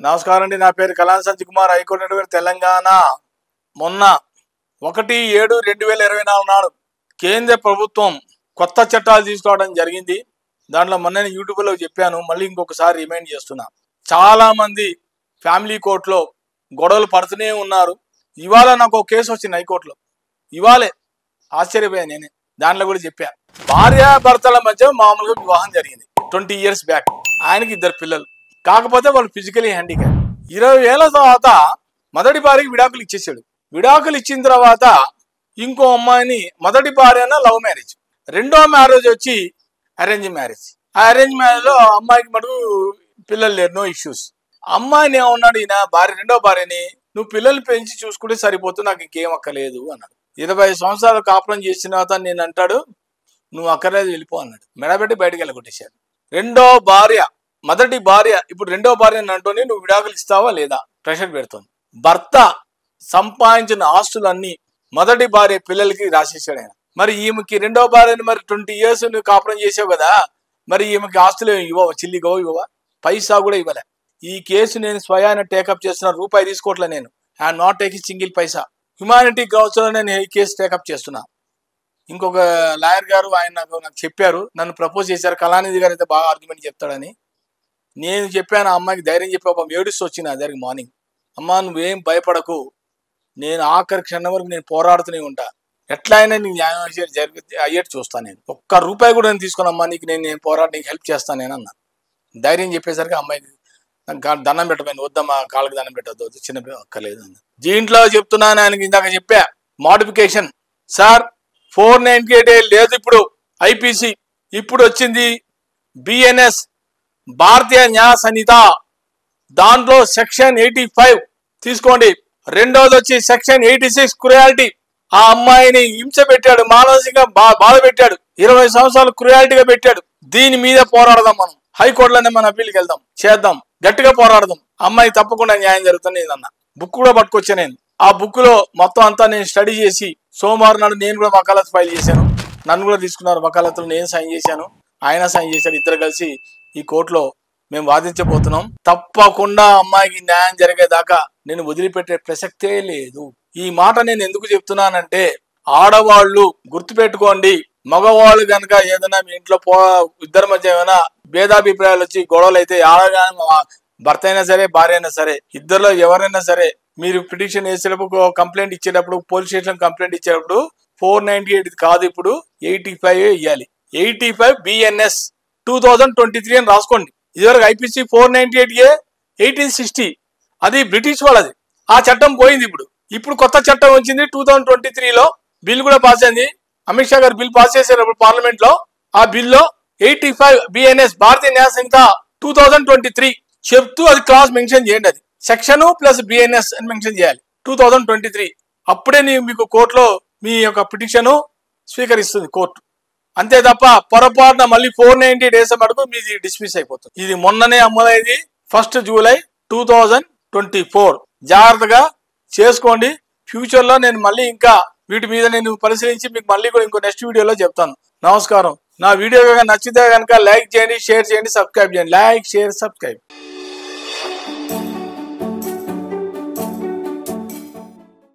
నమస్కారం అండి. నా పేరు కలాన్ సంజయ్ కుమార్, హైకోర్టు తెలంగాణ. మొన్న 1/7/2024 నాడు కేంద్ర ప్రభుత్వం కొత్త చట్టాలు తీసుకోవడం జరిగింది. దాంట్లో మొన్న యూట్యూబ్లో చెప్పాను, మళ్ళీ ఇంకొకసారి రిమైండ్ చేస్తున్నా. చాలా మంది ఫ్యామిలీ కోర్టులో గొడవలు పడుతూనే ఉన్నారు. ఇవాళ నాకు ఒక కేసు వచ్చింది హైకోర్టులో. ఇవాళే ఆశ్చర్యపోయా నేనే. దాంట్లో కూడా చెప్పా, భార్యాభర్తల మధ్య మామూలుగా వివాహం జరిగింది 20 years బ్యాక్. ఆయనకి 2 పిల్లలు, కాకపోతే వాళ్ళు ఫిజికలీ హ్యాండిక్యాప్. 20 ఏళ్ల తర్వాత మొదటి భార్యకి విడాకులు ఇచ్చేసాడు. విడాకులు ఇచ్చిన తర్వాత ఇంకో అమ్మాయిని, మొదటి భార్య లవ్ మ్యారేజ్, రెండో మ్యారేజ్ వచ్చి అరేంజ్ మ్యారేజ్. ఆ అరేంజ్ మ్యారేజ్ లో అమ్మాయికి మటుకు పిల్లలు లేరు, నో ఇష్యూస్. అమ్మాయిని ఏమన్నాడు ఈయన, రెండో భార్యని, నువ్వు పిల్లలు పెంచి చూసుకుంటే సరిపోతుంది, నాకు ఇంకేం అక్కర్లేదు అన్నాడు. 20 సంవత్సరాలు కాపురం చేసిన తర్వాత నేను అంటాడు, నువ్వు అక్కర్లేదు వెళ్ళిపో అన్నాడు. మెడబెట్టి బయటకు వెళ్ళగొట్టేశాడు. రెండో భార్య, మొదటి భార్య ఇప్పుడు రెండో భార్యని అంటూనే నువ్వు విడాకులు ఇస్తావా లేదా ప్రెషర్ పెడుతుంది. భర్త సంపాదించిన ఆస్తులన్నీ మొదటి భార్య పిల్లలకి రాసేసాడు ఆయన. మరి ఈమెకి రెండో భార్యని మరి 20 years నువ్వు కాపురం చేసావు కదా, మరి ఈమెకి ఆస్తులు ఇవ్వవా, చిల్లిగో ఇవ్వవా, పైసా కూడా ఇవ్వలే. ఈ కేసు నేను స్వయాన టేకప్ చేస్తున్నా, రూపాయి తీసుకోవట్లే నేను. I'm not taking single Paisa. Humanity grounds లో నేను ఈ కేసు టేకప్ చేస్తున్నా. ఇంకొక లాయర్ గారు ఆయన నాకు చెప్పారు, నన్ను ప్రపోజ్ చేశారు, కళానిధి గారు అయితే బాగా ఆర్గ్యుమెంట్ చెప్తాడని. నేను చెప్పాను, ఆ అమ్మాయికి ధైర్యం చెప్పి ఒక ఏడుస్తూ వచ్చింది నా దగ్గరికి మార్నింగ్. అమ్మా నువ్వేం భయపడకు, నేను ఆఖరి క్షణం వరకు నేను పోరాడుతూనే ఉంటా, ఎట్లా అయినా నీకు న్యాయం అయ్యేట్టు చూస్తాను. నేను ఒక్క రూపాయి కూడా నేను తీసుకున్నామ్మా, నీకు నేను పోరాడి నీకు హెల్ప్ చేస్తాను నేను అన్నా. ధైర్యం చెప్పేసరికి అమ్మాయికి నాకు దండం పెట్టబోయింది, వద్దమ్మా కాళ్ళకి దండం పెట్టద్దు, చిన్న అక్కర్లేదు అన్న. దీంట్లో చెప్తున్నాను, ఆయనకి ఇందాక చెప్పా మోడిఫికేషన్. సార్ 498 లేదు, ఇప్పుడు ఐపీసీ ఇప్పుడు వచ్చింది బిఎన్ఎస్, భారతీయ న్యాయ సంహిత. దాంట్లో సెక్షన్ 85 తీసుకోండి. రెండోది వచ్చి సెక్షన్ 86 క్రుయాలిటీ. ఆ అమ్మాయిని హింస పెట్టాడు, మానసికంగా బాధ పెట్టాడు, 20 సంవత్సరాలు క్రుయాలిటీగా పెట్టాడు. దీని మీద పోరాడదాం మనం, హైకోర్టులోనే మన అప్పీల్కి వెళ్దాం, చేద్దాం, గట్టిగా పోరాడదాం. అమ్మాయి తప్పకుండా న్యాయం జరుగుతుంది అన్న. బుక్ కూడా పట్టుకొచ్చా నేను. ఆ బుక్ లో మొత్తం అంతా నేను స్టడీ చేసి సోమవారం నాడు నేను కూడా వకాలత్ ఫైల్ చేశాను. నన్ను కూడా తీసుకున్నారు వకాలత్తులు, నేను సైన్ చేశాను, ఆయన సైన్ చేశాడు. ఇద్దరు కలిసి ఈ కోర్టులో మేము వాదించబోతున్నాం. తప్పకుండా అమ్మాయికి న్యాయం జరిగేదాకా నేను వదిలిపెట్టే ప్రసక్తే లేదు. ఈ మాట నేను ఎందుకు చెప్తున్నానంటే, ఆడవాళ్ళు గుర్తుపెట్టుకోండి, మగవాళ్ళు కనుక ఏదైనా మీ ఇంట్లో ఇద్దరి మధ్య ఏమైనా భేదాభిప్రాయాలు వచ్చి గొడవలు అయితే, భర్త అయినా సరే భార్య అయినా సరే, ఇద్దరులో ఎవరైనా సరే, మీరు పిటిషన్ వేసేటప్పుడు కంప్లైంట్ ఇచ్చేటప్పుడు, పోలీస్ స్టేషన్ కంప్లైంట్ ఇచ్చేటప్పుడు 498 కాదు, ఇప్పుడు 85 ఇవ్వాలి. 85 బిఎన్ఎస్ 2023 అని రాసుకోండి. ఇదివరకు ఐపీసీ 498A 1860, అది బ్రిటిష్ వాళ్ళది. ఆ చట్టం పోయింది. ఇప్పుడు కొత్త చట్టం వచ్చింది 2023లో. బిల్ కూడా పాస్ అయింది, అమిత్ షా గారు బిల్ పాస్ చేసేటప్పుడు పార్లమెంట్ లో. ఆ బిల్లో 85 బిఎన్ఎస్ భారతీయ న్యాయ సంహిత 2023 చెప్తూ అది క్లాస్ మెన్షన్ చేయండి. అది సెక్షన్ ప్లస్ బిఎన్ఎస్ అని మెన్షన్ చేయాలి 2023. అప్పుడే మీకు కోర్టులో మీ యొక్క పిటిషన్ స్వీకరిస్తుంది కోర్టు. అంతే తప్ప పొరపాటున మళ్ళీ 498 డేస్ మటుకు మీది డిస్మిస్ అయిపోతుంది. ఇది మొన్ననే అమలైంది 1 జూలై 2024. జాగ్రత్తగా చేసుకోండి. ఫ్యూచర్ లో నేను మళ్ళీ ఇంకా వీటి మీద నేను పరిశీలించి మీకు మళ్ళీ కూడా ఇంకో నెక్స్ట్ వీడియోలో చెప్తాను. నమస్కారం. నా వీడియో కనుక నచ్చితే కనుక లైక్ చేయండి, షేర్ చేయండి, సబ్స్క్రైబ్ చేయండి. Like, share, subscribe.